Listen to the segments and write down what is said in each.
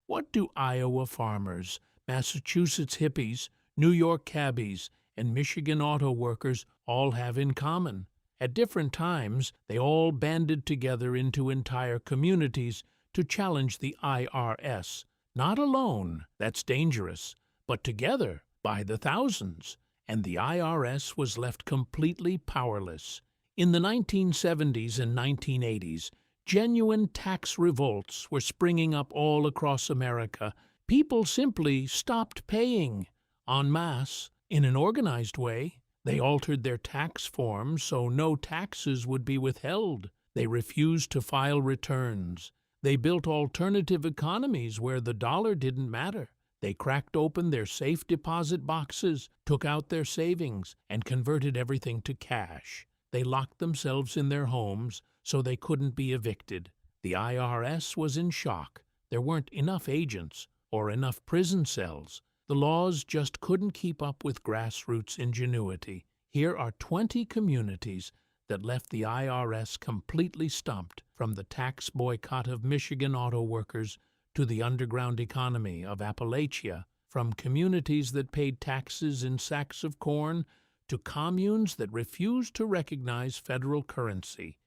What do Iowa farmers, Massachusetts hippies, New York cabbies, and Michigan auto workers all have in common? At different times, they all banded together into entire communities to challenge the IRS. Not alone, that's dangerous, but together, by the thousands, and the IRS was left completely powerless. In the 1970s and 1980s, genuine tax revolts were springing up all across America. People simply stopped paying, en masse, in an organized way. They altered their tax forms so no taxes would be withheld. They refused to file returns. They built alternative economies where the dollar didn't matter. They cracked open their safe deposit boxes, took out their savings, and converted everything to cash. They locked themselves in their homes so they couldn't be evicted. The IRS was in shock. There weren't enough agents or enough prison cells. The laws just couldn't keep up with grassroots ingenuity. Here are 20 communities that left the IRS completely stumped, from the tax boycott of Michigan auto workers to the underground economy of Appalachia, from communities that paid taxes in sacks of corn to communes that refused to recognize federal currency.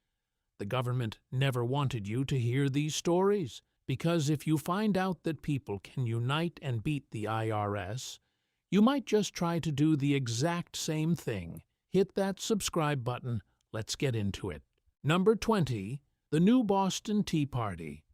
The government never wanted you to hear these stories, because if you find out that people can unite and beat the IRS, you might just try to do the exact same thing. Hit that subscribe button. Let's get into it. Number 20, the New Boston Tea Party.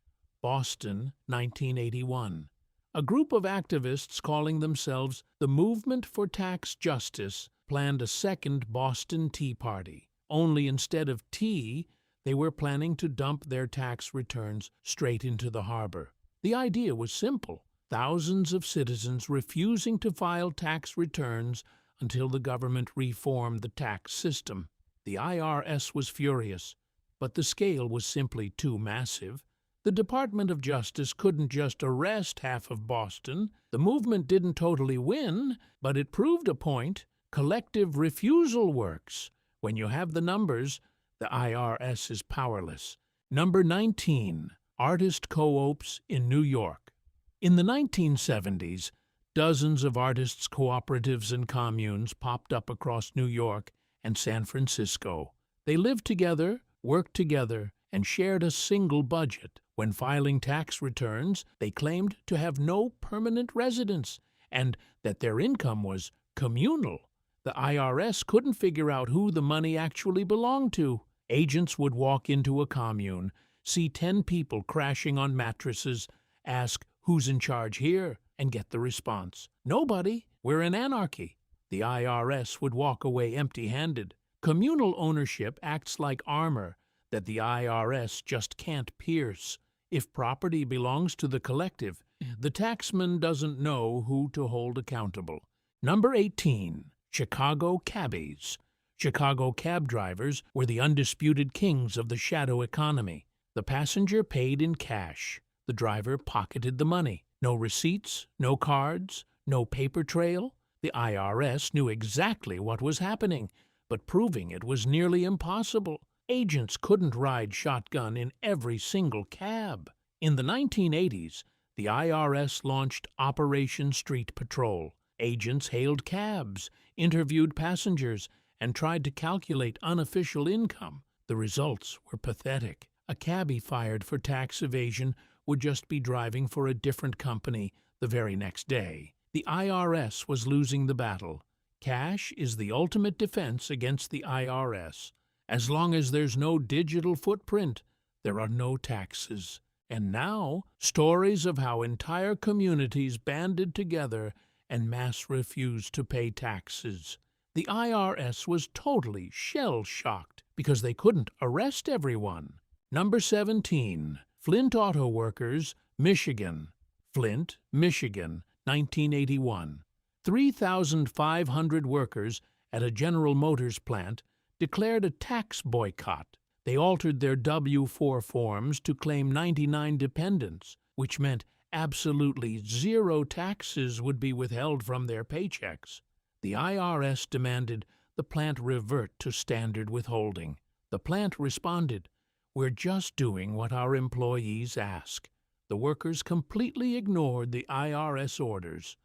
Boston, 1981. A group of activists calling themselves the Movement for Tax Justice planned a second Boston Tea Party. Only instead of tea, they were planning to dump their tax returns straight into the harbor. The idea was simple: thousands of citizens refusing to file tax returns until the government reformed the tax system. The IRS was furious, but the scale was simply too massive. The Department of Justice couldn't just arrest half of Boston. The movement didn't totally win, but it proved a point. Collective refusal works. When you have the numbers, the IRS is powerless. Number 19, artist co-ops in New York. In the 1970s, dozens of artists' cooperatives and communes popped up across New York and San Francisco. They lived together, worked together, and shared a single budget. When filing tax returns, they claimed to have no permanent residence and that their income was communal. The IRS couldn't figure out who the money actually belonged to. Agents would walk into a commune, see 10 people crashing on mattresses, ask, "Who's in charge here?" and get the response, "Nobody, we're in anarchy." The IRS would walk away empty-handed. Communal ownership acts like armor that the IRS just can't pierce. If property belongs to the collective, the taxman doesn't know who to hold accountable. Number 18, Chicago cabbies. Chicago cab drivers were the undisputed kings of the shadow economy. The passenger paid in cash. The driver pocketed the money. No receipts, no cards, no paper trail. The IRS knew exactly what was happening, but proving it was nearly impossible. Agents couldn't ride shotgun in every single cab. In the 1980s, the IRS launched Operation Street Patrol. Agents hailed cabs, interviewed passengers, and tried to calculate unofficial income. The results were pathetic. A cabbie fired for tax evasion would just be driving for a different company the very next day. The IRS was losing the battle. Cash is the ultimate defense against the IRS. As long as there's no digital footprint, there are no taxes. And now, stories of how entire communities banded together and mass refused to pay taxes. The IRS was totally shell-shocked because they couldn't arrest everyone. Number 17, Flint Auto Workers, Michigan. Flint, Michigan, 1981. 3,500 workers at a General Motors plant declared a tax boycott. They altered their W-4 forms to claim 99 dependents, which meant absolutely zero taxes would be withheld from their paychecks. The IRS demanded the plant revert to standard withholding. The plant responded, "We're just doing what our employees ask." The workers completely ignored the IRS orders.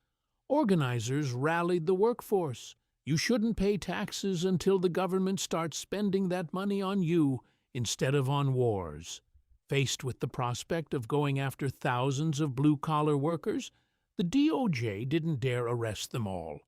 Organizers rallied the workforce. You shouldn't pay taxes until the government starts spending that money on you instead of on wars. Faced with the prospect of going after thousands of blue-collar workers, the DOJ didn't dare arrest them all.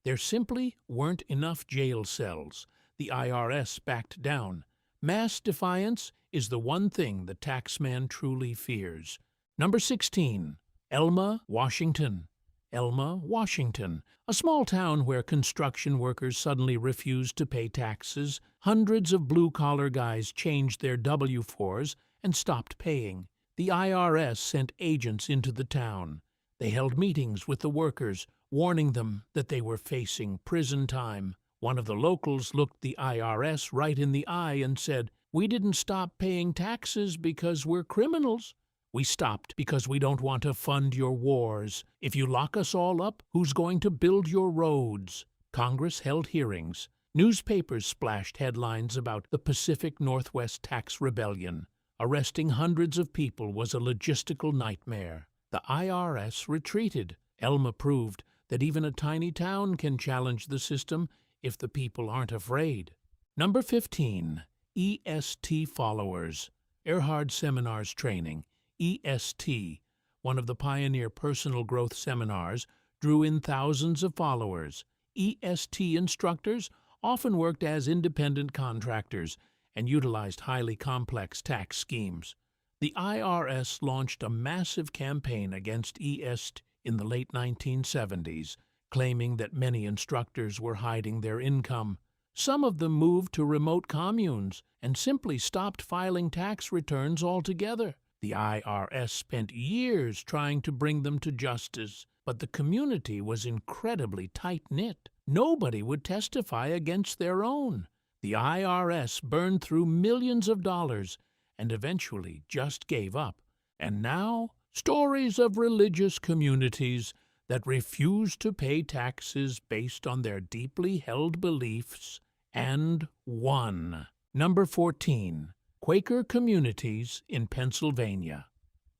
There simply weren't enough jail cells. The IRS backed down. Mass defiance is the one thing the taxman truly fears. Number 16. Elma, Washington. Elma, Washington, a small town where construction workers suddenly refused to pay taxes. Hundreds of blue-collar guys changed their W-4s and stopped paying. The IRS sent agents into the town. They held meetings with the workers, warning them that they were facing prison time. One of the locals looked the IRS right in the eye and said, "We didn't stop paying taxes because we're criminals. We stopped because we don't want to fund your wars. If you lock us all up, who's going to build your roads?" Congress held hearings. Newspapers splashed headlines about the Pacific Northwest Tax Rebellion. Arresting hundreds of people was a logistical nightmare. The IRS retreated. Elma proved that even a tiny town can challenge the system if the people aren't afraid. Number 15. EST followers. Erhard Seminars Training. EST, one of the pioneer personal growth seminars, drew in thousands of followers. EST instructors often worked as independent contractors and utilized highly complex tax schemes. The IRS launched a massive campaign against EST in the late 1970s, claiming that many instructors were hiding their income. Some of them moved to remote communes and simply stopped filing tax returns altogether. The IRS spent years trying to bring them to justice, but the community was incredibly tight-knit. Nobody would testify against their own. The IRS burned through millions of dollars and eventually just gave up. And now, stories of religious communities that refuse to pay taxes based on their deeply held beliefs, and won. Number 14. Quaker communities in Pennsylvania.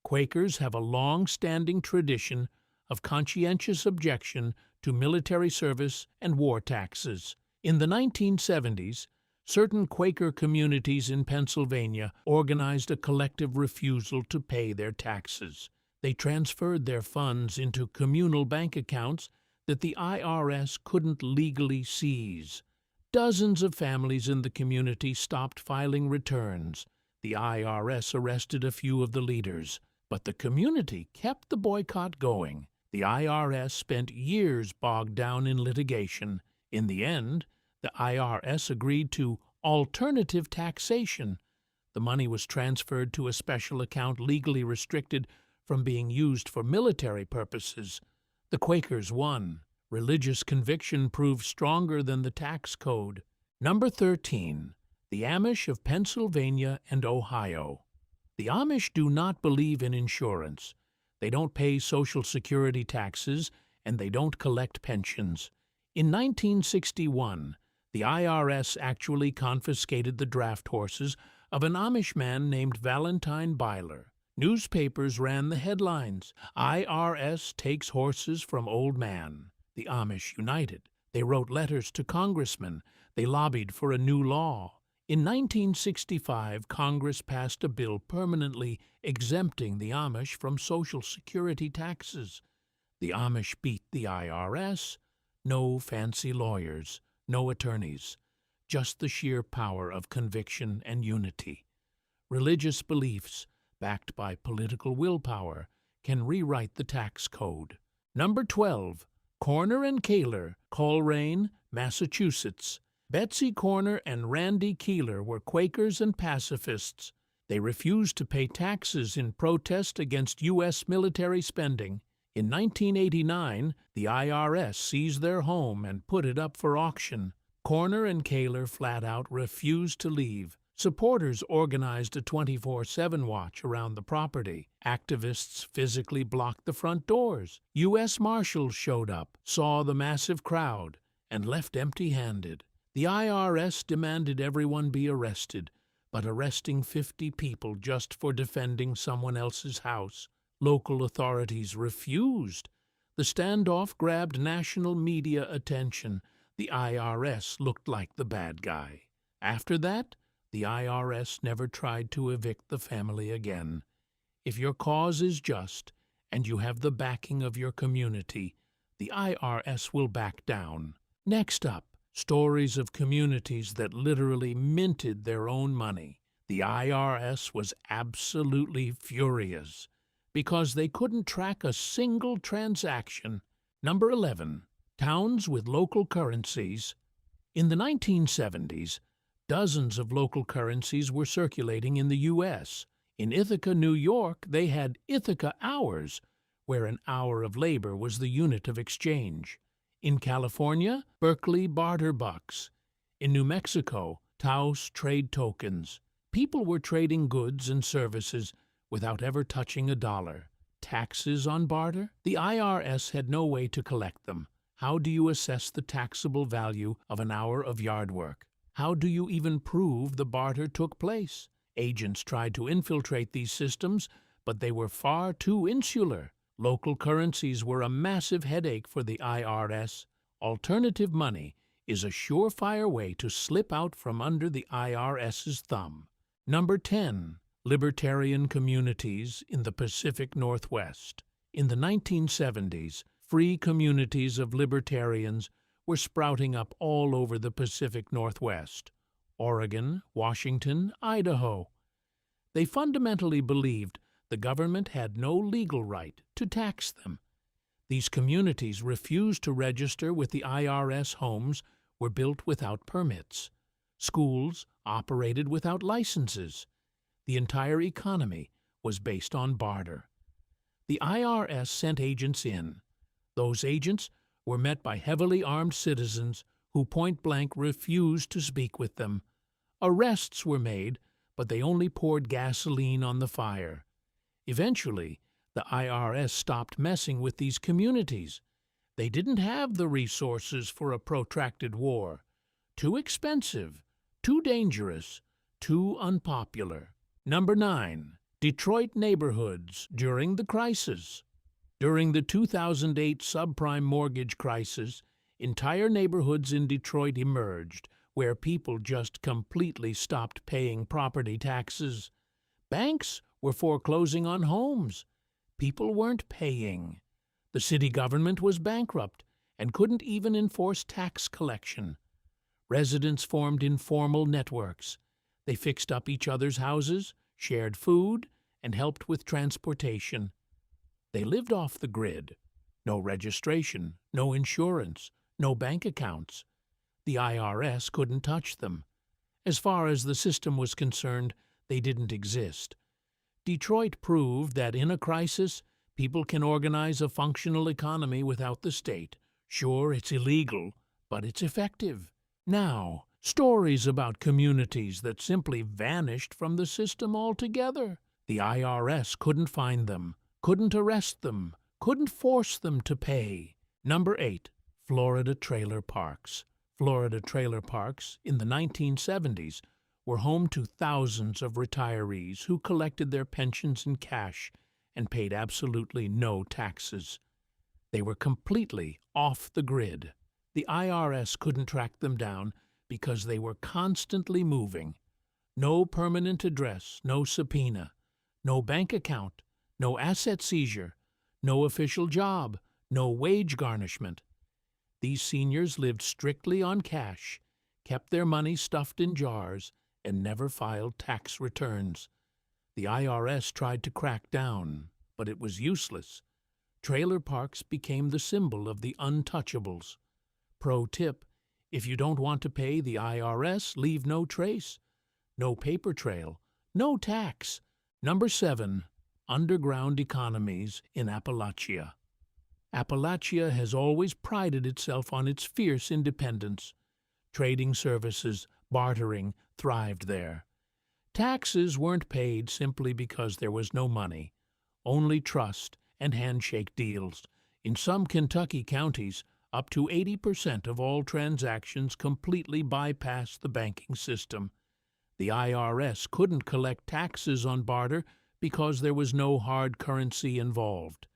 Quakers have a long-standing tradition of conscientious objection to military service and war taxes. In the 1970s, certain Quaker communities in Pennsylvania organized a collective refusal to pay their taxes. They transferred their funds into communal bank accounts that the IRS couldn't legally seize. Dozens of families in the community stopped filing returns. The IRS arrested a few of the leaders, but the community kept the boycott going. The IRS spent years bogged down in litigation. In the end, the IRS agreed to alternative taxation. The money was transferred to a special account legally restricted from being used for military purposes. The Quakers won. Religious conviction proved stronger than the tax code. Number 13. The Amish of Pennsylvania and Ohio. The Amish do not believe in insurance. They don't pay Social Security taxes, and they don't collect pensions. In 1961, the IRS actually confiscated the draft horses of an Amish man named Valentine Byler. Newspapers ran the headlines, "IRS takes horses from old man." The Amish united. They wrote letters to congressmen. They lobbied for a new law. In 1965, Congress passed a bill permanently exempting the Amish from Social Security taxes. The Amish beat the IRS. No fancy lawyers, no attorneys, just the sheer power of conviction and unity. Religious beliefs, backed by political willpower, can rewrite the tax code. Number 12. Corner and Kaler, Coleraine, Massachusetts. Betsy Corner and Randy Keeler were Quakers and pacifists. They refused to pay taxes in protest against U.S. military spending. In 1989, the IRS seized their home and put it up for auction. Corner and Kaler flat out refused to leave. Supporters organized a 24/7 watch around the property. Activists physically blocked the front doors. U.S. Marshals showed up, saw the massive crowd, and left empty-handed. The IRS demanded everyone be arrested, but arresting 50 people just for defending someone else's house Local authorities refused. The standoff grabbed national media attention. The IRS looked like the bad guy. After that, the IRS never tried to evict the family again. If your cause is just and you have the backing of your community, the IRS will back down. Next up, stories of communities that literally minted their own money. The IRS was absolutely furious because they couldn't track a single transaction. Number 11. Towns with local currencies. In the 1970s, dozens of local currencies were circulating in the U.S. In Ithaca, New York, they had Ithaca hours, where an hour of labor was the unit of exchange. In California, Berkeley barter bucks. In New Mexico, Taos trade tokens. People were trading goods and services without ever touching a dollar. Taxes on barter? The IRS had no way to collect them. How do you assess the taxable value of an hour of yard work? How do you even prove the barter took place? Agents tried to infiltrate these systems, but they were far too insular. Local currencies were a massive headache for the IRS. Alternative money is a surefire way to slip out from under the IRS's thumb. Number 10. Libertarian communities in the Pacific Northwest. In the 1970s, free communities of libertarians were sprouting up all over the Pacific Northwest: Oregon, Washington, Idaho. They fundamentally believed the government had no legal right to tax them. These communities refused to register with the IRS. Homes were built without permits. Schools operated without licenses. The entire economy was based on barter. The IRS sent agents in. Those agents were met by heavily armed citizens who point-blank refused to speak with them. Arrests were made, but they only poured gasoline on the fire. Eventually, the IRS stopped messing with these communities. They didn't have the resources for a protracted war. Too expensive, too dangerous, too unpopular. Number 9. Detroit neighborhoods during the crisis. During the 2008 subprime mortgage crisis, entire neighborhoods in Detroit emerged where people just completely stopped paying property taxes. Banks were foreclosing on homes. People weren't paying. The city government was bankrupt and couldn't even enforce tax collection. Residents formed informal networks. They fixed up each other's houses, shared food, and helped with transportation. They lived off the grid. No registration, no insurance, no bank accounts. The IRS couldn't touch them. As far as the system was concerned, they didn't exist. Detroit proved that in a crisis, people can organize a functional economy without the state. Sure, it's illegal, but it's effective. Now, stories about communities that simply vanished from the system altogether. The IRS couldn't find them, couldn't arrest them, couldn't force them to pay. Number 8. Florida trailer parks. Florida trailer parks in the 1970s were home to thousands of retirees who collected their pensions in cash and paid absolutely no taxes. They were completely off the grid. The IRS couldn't track them down because they were constantly moving. No permanent address, no subpoena, no bank account, no asset seizure, no official job, no wage garnishment. These seniors lived strictly on cash, kept their money stuffed in jars, and never filed tax returns. The IRS tried to crack down, but it was useless. Trailer parks became the symbol of the untouchables. Pro tip: if you don't want to pay the IRS, leave no trace. No paper trail, no tax. Number 7. Underground economies in Appalachia. Appalachia has always prided itself on its fierce independence. Trading services, bartering, thrived there. Taxes weren't paid simply because there was no money. Only trust and handshake deals. In some Kentucky counties, up to 80% of all transactions completely bypass the banking system. The IRS couldn't collect taxes on barter because there was no hard currency involved.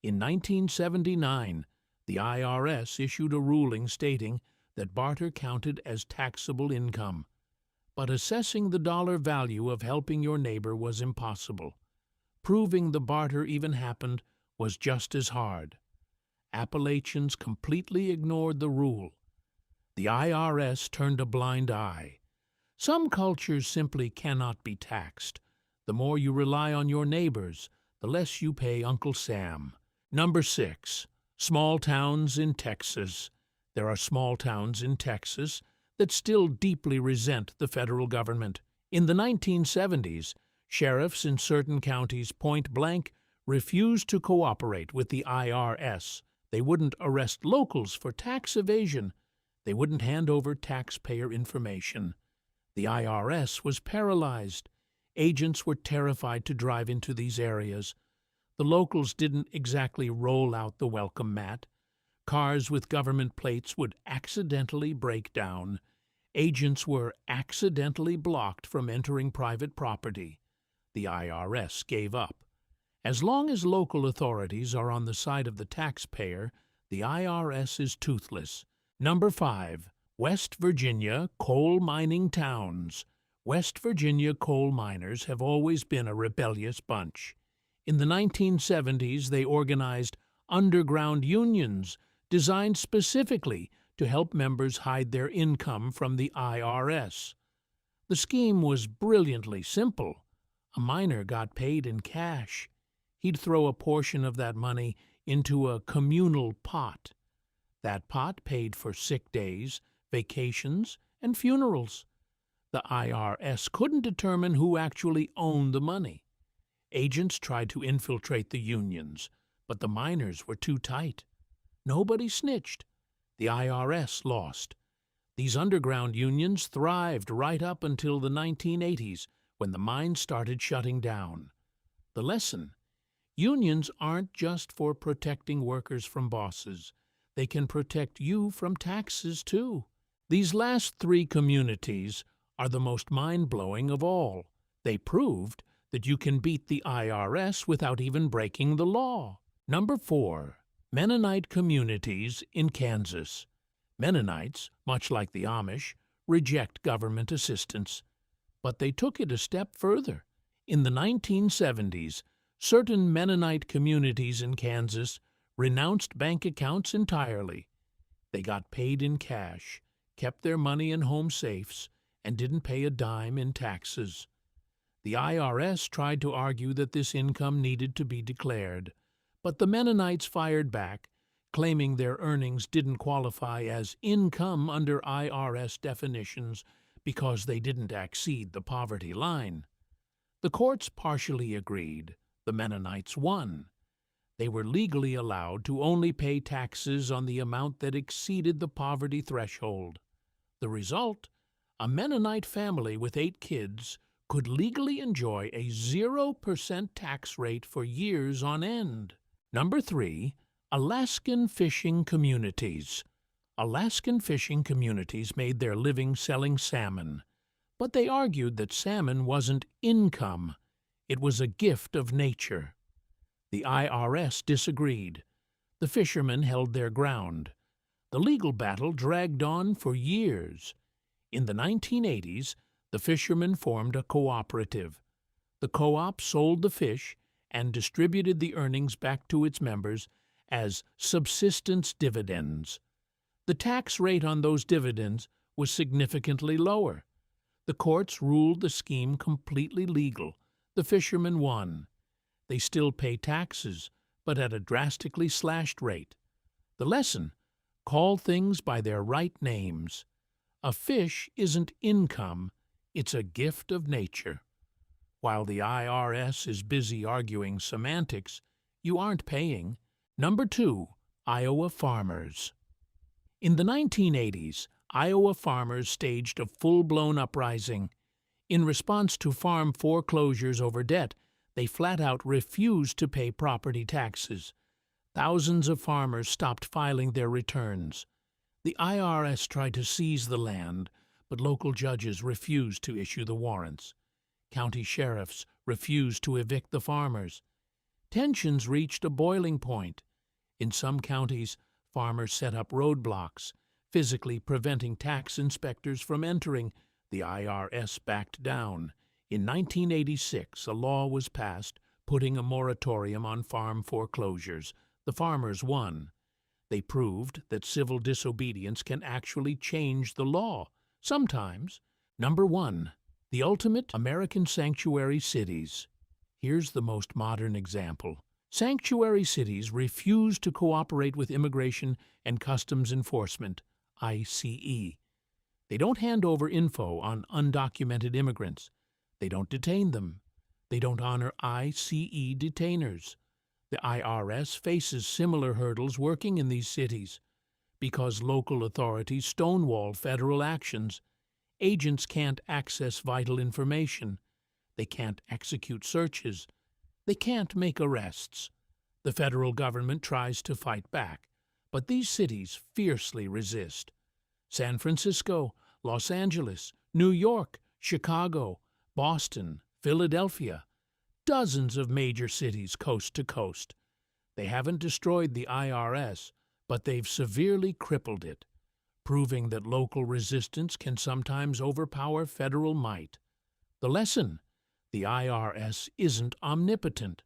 In 1979, the IRS issued a ruling stating that barter counted as taxable income. But assessing the dollar value of helping your neighbor was impossible. Proving the barter even happened was just as hard. Appalachians completely ignored the rule. The IRS turned a blind eye. Some cultures simply cannot be taxed. The more you rely on your neighbors, the less you pay Uncle Sam. Number 6. Small towns in Texas. There are small towns in Texas that still deeply resent the federal government. In the 1970s, sheriffs in certain counties point-blank refused to cooperate with the IRS. They wouldn't arrest locals for tax evasion. They wouldn't hand over taxpayer information. The IRS was paralyzed. Agents were terrified to drive into these areas. The locals didn't exactly roll out the welcome mat. Cars with government plates would accidentally break down. Agents were accidentally blocked from entering private property. The IRS gave up. As long as local authorities are on the side of the taxpayer, the IRS is toothless. Number 5. West Virginia coal mining towns. West Virginia coal miners have always been a rebellious bunch. In the 1970s, they organized underground unions designed specifically to help members hide their income from the IRS. The scheme was brilliantly simple. A miner got paid in cash. He'd throw a portion of that money into a communal pot. That pot paid for sick days, vacations, and funerals. The IRS couldn't determine who actually owned the money. Agents tried to infiltrate the unions, but the miners were too tight. Nobody snitched. The IRS lost. These underground unions thrived right up until the 1980s, when the mines started shutting down. The lesson: unions aren't just for protecting workers from bosses. They can protect you from taxes, too. These last 3 communities are the most mind-blowing of all. They proved that you can beat the IRS without even breaking the law. Number 4. Mennonite communities in Kansas. Mennonites, much like the Amish, reject government assistance. But they took it a step further. In the 1970s, certain Mennonite communities in Kansas renounced bank accounts entirely. They got paid in cash, kept their money in home safes, and didn't pay a dime in taxes. The IRS tried to argue that this income needed to be declared, but the Mennonites fired back, claiming their earnings didn't qualify as income under IRS definitions because they didn't exceed the poverty line. The courts partially agreed. The Mennonites won. They were legally allowed to only pay taxes on the amount that exceeded the poverty threshold. The result? A Mennonite family with 8 kids could legally enjoy a 0% tax rate for years on end. Number 3. Alaskan fishing communities. Alaskan fishing communities made their living selling salmon, but they argued that salmon wasn't income. It was a gift of nature. The IRS disagreed. The fishermen held their ground. The legal battle dragged on for years. In the 1980s, the fishermen formed a cooperative. The co-op sold the fish and distributed the earnings back to its members as subsistence dividends. The tax rate on those dividends was significantly lower. The courts ruled the scheme completely legal. The fishermen won. They still pay taxes, but at a drastically slashed rate. The lesson: call things by their right names. A fish isn't income, it's a gift of nature. While the IRS is busy arguing semantics, you aren't paying. Number 2. Iowa farmers. In the 1980s, Iowa farmers staged a full-blown uprising. In response to farm foreclosures over debt, they flat-out refused to pay property taxes. Thousands of farmers stopped filing their returns. The IRS tried to seize the land, but local judges refused to issue the warrants. County sheriffs refused to evict the farmers. Tensions reached a boiling point. In some counties, farmers set up roadblocks, physically preventing tax inspectors from entering. The IRS backed down. In 1986, a law was passed putting a moratorium on farm foreclosures. The farmers won. They proved that civil disobedience can actually change the law. Sometimes. Number 1. The ultimate American sanctuary cities. Here's the most modern example. Sanctuary cities refuse to cooperate with Immigration and Customs Enforcement, ICE. They don't hand over info on undocumented immigrants. They don't detain them. They don't honor ICE detainers. The IRS faces similar hurdles working in these cities. Because local authorities stonewall federal actions, agents can't access vital information. They can't execute searches. They can't make arrests. The federal government tries to fight back, but these cities fiercely resist. San Francisco, Los Angeles, New York, Chicago, Boston, Philadelphia, dozens of major cities coast to coast. They haven't destroyed the IRS, but they've severely crippled it, proving that local resistance can sometimes overpower federal might. The lesson: the IRS isn't omnipotent.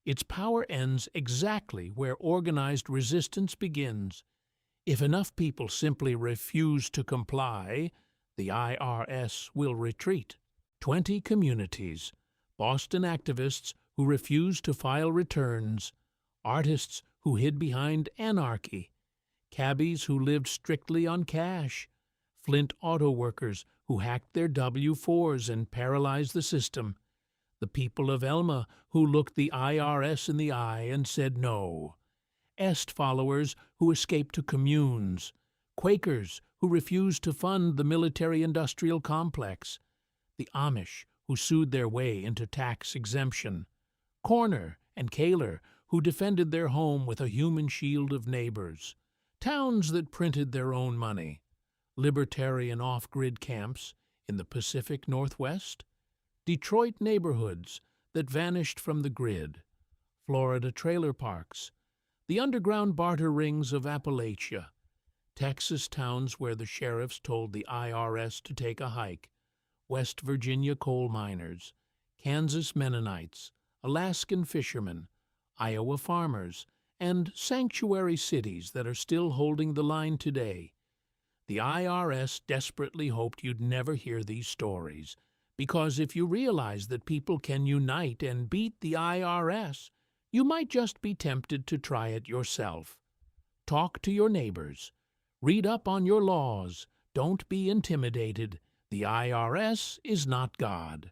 Its power ends exactly where organized resistance begins. If enough people simply refuse to comply, the IRS will retreat. 20 communities, Boston activists who refused to file returns, artists who hid behind anarchy, cabbies who lived strictly on cash, Flint autoworkers who hacked their W-4s and paralyzed the system, the people of Elma who looked the IRS in the eye and said no, Est followers who escaped to communes, Quakers who refused to fund the military-industrial complex, the Amish who sued their way into tax exemption, Corner and Kaler who defended their home with a human shield of neighbors, towns that printed their own money, libertarian off-grid camps in the Pacific Northwest, Detroit neighborhoods that vanished from the grid, Florida trailer parks, the underground barter rings of Appalachia, Texas towns where the sheriffs told the IRS to take a hike, West Virginia coal miners, Kansas Mennonites, Alaskan fishermen, Iowa farmers, and sanctuary cities that are still holding the line today. The IRS desperately hoped you'd never hear these stories, because if you realize that people can unite and beat the IRS, you might just be tempted to try it yourself. Talk to your neighbors. Read up on your laws. Don't be intimidated. The IRS is not God.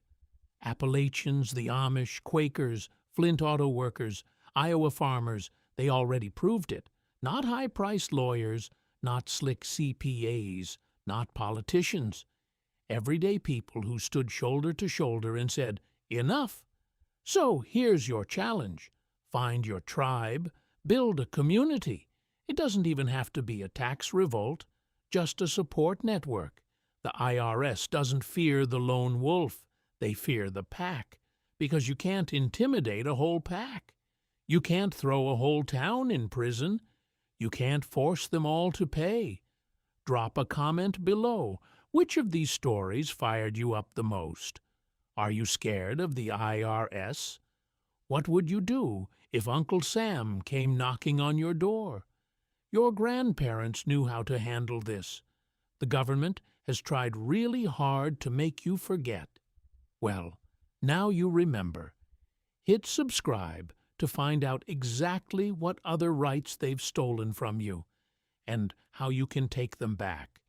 Appalachians, the Amish, Quakers, Flint autoworkers, Iowa farmers, they already proved it. Not high-priced lawyers, not slick CPAs, not politicians. Everyday people who stood shoulder to shoulder and said, "Enough." So here's your challenge. Find your tribe, build a community. It doesn't even have to be a tax revolt, just a support network. The IRS doesn't fear the lone wolf. They fear the pack, because you can't intimidate a whole pack. You can't throw a whole town in prison. You can't force them all to pay. Drop a comment below. Which of these stories fired you up the most? Are you scared of the IRS? What would you do if Uncle Sam came knocking on your door? Your grandparents knew how to handle this. The government has tried really hard to make you forget. Well, now you remember. Hit subscribe to find out exactly what other rights they've stolen from you and how you can take them back.